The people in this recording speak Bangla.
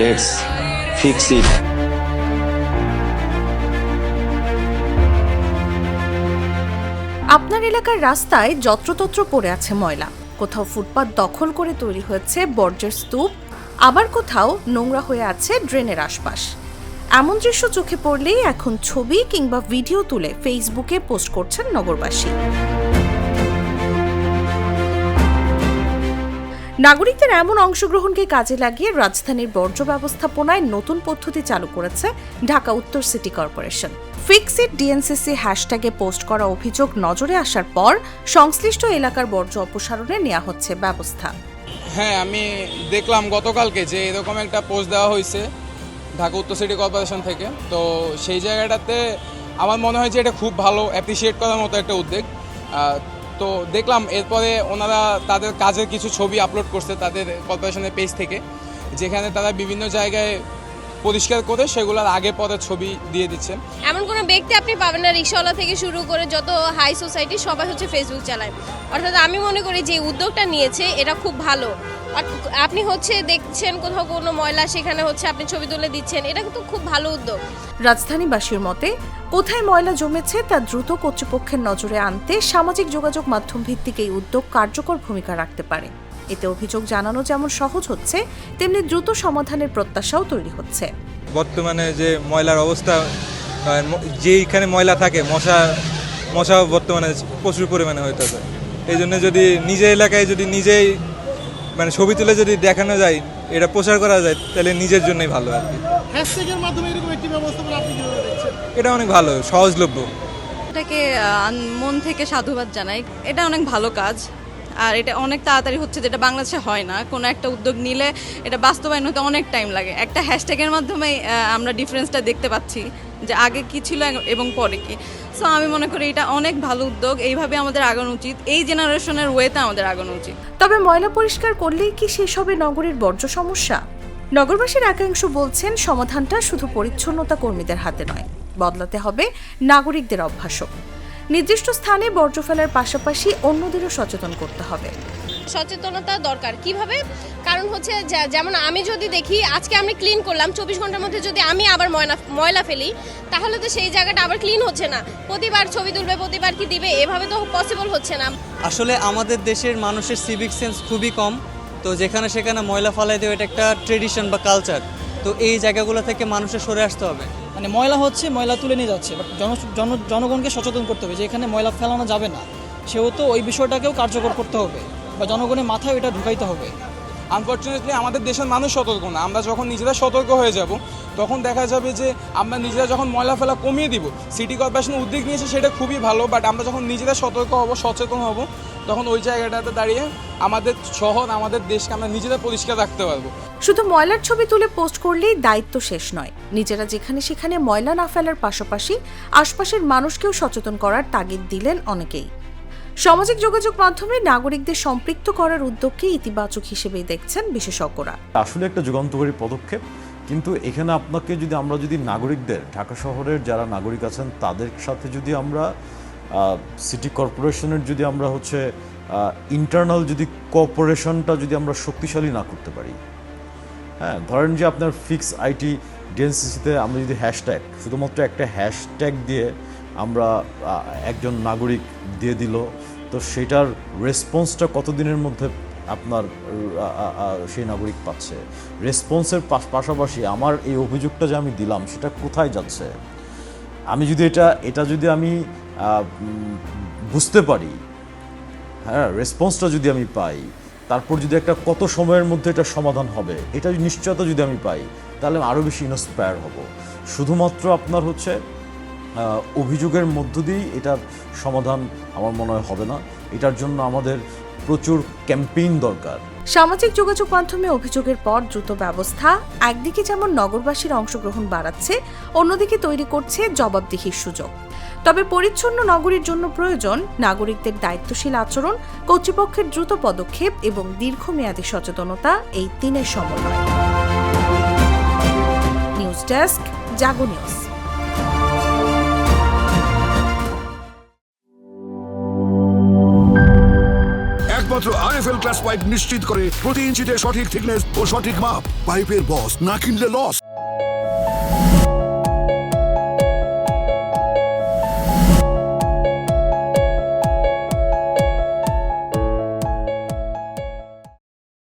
Let's fix it. আপনার এলাকার রাস্তায় যত্রতত্র পড়ে আছে ময়লা, কোথাও ফুটপাত দখল করে তৈরি হয়েছে বর্জ্যের স্তূপ, আবার কোথাও নোংরা হয়ে আছে ড্রেনের আশপাশ। এমন দৃশ্য চোখে পড়লেই এখন ছবি কিংবা ভিডিও তুলে ফেসবুকে পোস্ট করছেন নগরবাসী। নাগরিকদের এমন অংশগ্রহণকে কাজে লাগিয়ে রাজধানীর বর্জ্য ব্যবস্থাপনায় নতুন পদ্ধতি চালু করেছে Dhaka Uttar city corporation. Fix it DNCC হ্যাশট্যাগে পোস্ট করা অভিযোগ নজরে আসার পর সংশ্লিষ্ট এলাকার বর্জ্য অপসারণে নেওয়া হচ্ছে ব্যবস্থা। হ্যাঁ, আমি দেখলাম গতকালকে যে এরকম একটা পোস্ট দেওয়া হয়েছে ঢাকা উত্তর সিটি কর্পোরেশন থেকে। তো সেই জায়গাটাতে আমার মনে হয় যে এটা খুব ভালো, অ্যাপ্রিসিয়েট করার মতো একটা উদ্যোগ। তো দেখলাম এরপরে ওনারা তাদের কাজের কিছু ছবি আপলোড করছে তাদের কর্পোরেশনের পেজ থেকে, যেখানে তারা বিভিন্ন জায়গায় পরিষ্কার করে সেগুলোর আগে পরে ছবি দিয়ে দিচ্ছেন। এমন কোনো ব্যক্তি আপনি পাবেন না, রিক্সাওয়ালা থেকে শুরু করে যত হাই সোসাইটি সবাই হচ্ছে ফেসবুক চালায়। অর্থাৎ আমি মনে করি যে উদ্যোগটা নিয়েছে এটা খুব ভালো। আপনি হচ্ছে দেখছেন কোথাও কোনো ময়লা, সেখানে হচ্ছে আপনি ছবি তুলে দিচ্ছেন, এটা কিন্তু খুব ভালো উদ্যোগ। রাজধানীবাসীর মতে কোথায় ময়লা জমেছে তা দ্রুত কর্তৃপক্ষের নজরে আনতে সামাজিক যোগাযোগ মাধ্যম ভিত্তিক এই উদ্যোগ কার্যকর ভূমিকা রাখতে পারে। এতে অভিযোগ জানানো যেমন সহজ হচ্ছে, তেমনি দ্রুত সমাধানের প্রত্যাশাও তৈরি হচ্ছে। বর্তমানে যে ময়লার অবস্থা, যেইখানে ময়লা থাকে মশা বর্তমানে প্রচুর পরিমাণে হইতেছে। এই জন্য যদি নিজের এলাকায় যদি নিজেই মানে ছবি তুলে যদি দেখানো যায়, এটা প্রচার করা যায়, তাহলে নিজের জন্যই ভালো আর কি। হ্যাশট্যাগের মাধ্যমে এরকম একটি ব্যবস্থাপনা আপনি কিভাবে দেখছেন? এটা অনেক ভালো, সহজলভ্য। এটাকে মন থেকে সাধুবাদ জানাই। এটা অনেক ভালো কাজ, আর এটা অনেক তাড়াতাড়ি হচ্ছে, যেটা বাংলাদেশে হয় না। কোনো একটা উদ্যোগ নিলে এটা বাস্তবায়ন হতে অনেক টাইম লাগে। একটা হ্যাশট্যাগের মাধ্যমে আমরা ডিফারেন্সটা দেখতে পাচ্ছি যে আগে কি ছিল এবং পরে কি। সো আমি মনে করি এটা অনেক ভালো উদ্যোগ, এইভাবে আমাদের আগানো উচিত, এই জেনারেশনের ওয়েতে আমাদের আগানো উচিত। তবে ময়লা পরিষ্কার করলেই কি শেষ হবে নগরীর বর্জ্য সমস্যা? নগরবাসীর একাংশ বলছেন সমাধানটা শুধু পরিচ্ছন্নতা কর্মীদের হাতে নয়, বদলাতে হবে নাগরিকদের অভ্যাসও। নির্দিষ্ট স্থানে বর্জ্য ফেলার পাশাপাশি অন্যদেরও সচেতন করতে হবে। সচেতনতা দরকার কিভাবে? কারণ হচ্ছে যেমন আমি যদি দেখি আজকে আমি ক্লিন করলাম, 24 ঘন্টার মধ্যে যদি আমি আবার ময়লা ফেলি, তাহলে তো সেই জায়গাটা আবার ক্লিন হচ্ছে না। প্রতিবার ছবি তুলবে, প্রতিবার কি দিবে, এভাবে তো পসিবল হচ্ছে না। আসলে আমাদের দেশের মানুষের সিভিক সেন্স খুবই কম। তো যেখানে সেখানে ময়লা ফালাই দেওয়া এটা একটা ট্রেডিশন বা কালচার। তো এই জায়গাগুলো থেকে মানুষের সরে আসতে হবে। মানে ময়লা হচ্ছে, ময়লা তুলে নিয়ে যাচ্ছে, বাট জনগণকে সচেতন করতে হবে যে এখানে ময়লা ফেলানো যাবে না। সেহেতু ওই বিষয়টাকেও কার্যকর করতে হবে বা জনগণের মাথায় এটা ঢুকাইতে হবে। আনফর্চুনেটলি আমাদের দেশের মানুষ সতর্ক না। আমরা যখন নিজেরা সতর্ক হয়ে যাব, তখন দেখা যাবে যে আমরা নিজেরা যখন ময়লা ফেলা কমিয়ে দিব। সিটি কর্পোরেশন উদ্যোগ নিয়েছে, সেটা খুবই ভালো, বাট আমরা যখন নিজেরা সতর্ক হব, সচেতন হব, তখন ওই জায়গাটাতে দাঁড়িয়ে আমাদের শহর, আমাদের দেশকে আমরা নিজেরা পরিষ্কার রাখতে পারবো। শুধু ময়লার ছবি তুলে পোস্ট করলেই দায়িত্ব শেষ নয়, নিজেরা যেখানে সেখানে ময়লা না ফেলার পাশাপাশি আশপাশের মানুষকেও সচেতন করার তাগিদ দিলেন অনেকেই। সামাজিক যোগাযোগ মাধ্যমে নাগরিকদের সম্পৃক্ত করার উদ্যোগকে ইতিবাচক হিসেবেই দেখছেন বিশেষজ্ঞরা। আসলে একটা যুগান্তকারী পদক্ষেপ, কিন্তু এখানে আপনাকে আমরা যদি নাগরিকদের, ঢাকা শহরের যারা নাগরিক আছেন তাদের সাথে যদি আমরা সিটি কর্পোরেশনের যদি আমরা ইন্টারনাল যদি কোঅপারেশনটা যদি আমরা শক্তিশালী না করতে পারি, হ্যাঁ, ধরেন যে আপনার ফিক্স আইটি ডিএনসিসিতে আমরা যদি হ্যাশট্যাগ, শুধুমাত্র একটা হ্যাশট্যাগ দিয়ে আমরা একজন নাগরিক দিয়ে দিল, তো সেটার রেসপন্সটা কতদিনের মধ্যে আপনার সেই নাগরিক পাচ্ছে? রেসপন্সের পাশাপাশি আমার এই অভিযোগটা যে আমি দিলাম সেটা কোথায় যাচ্ছে, আমি যদি এটা যদি আমি বুঝতে পারি, হ্যাঁ, রেসপন্সটা যদি আমি পাই, তারপর যদি একটা কত সময়ের মধ্যে এটা সমাধান হবে, এটা নিশ্চয়তা যদি আমি পাই, তাহলে আরও বেশি ইন্সপায়ার হব। শুধুমাত্র আপনার অভিযোগের মধ্য দিয়েই এটার সমাধান আমার মনে হয় হবে না। এটার জন্য আমাদের প্রচুর ক্যাম্পেইন দরকার। সামাজিক যোগাযোগ মাধ্যমে অভিযোগের পর দ্রুত ব্যবস্থা একদিকে যেমন নগরবাসীর অংশগ্রহণ বাড়াচ্ছে, অন্যদিকে তৈরি করছে জবাবদিহির সুযোগ। তবে পরিচ্ছন্ন নগরীর জন্য প্রয়োজন নাগরিকদের দায়িত্বশীল আচরণ, কর্তৃপক্ষের দ্রুত পদক্ষেপ এবং দীর্ঘমেয়াদী সচেতনতা, এই তিনের সমন্বয়। নিউজ ডেস্ক, জাগো নিউজ। শুধুমাত্র আরএফএল ক্লাস পাইপ নিশ্চিত করে প্রতি ইঞ্চিতে সঠিক থিকনেস ও সঠিক মাপ। পাইপের বস, না কিনলে লস।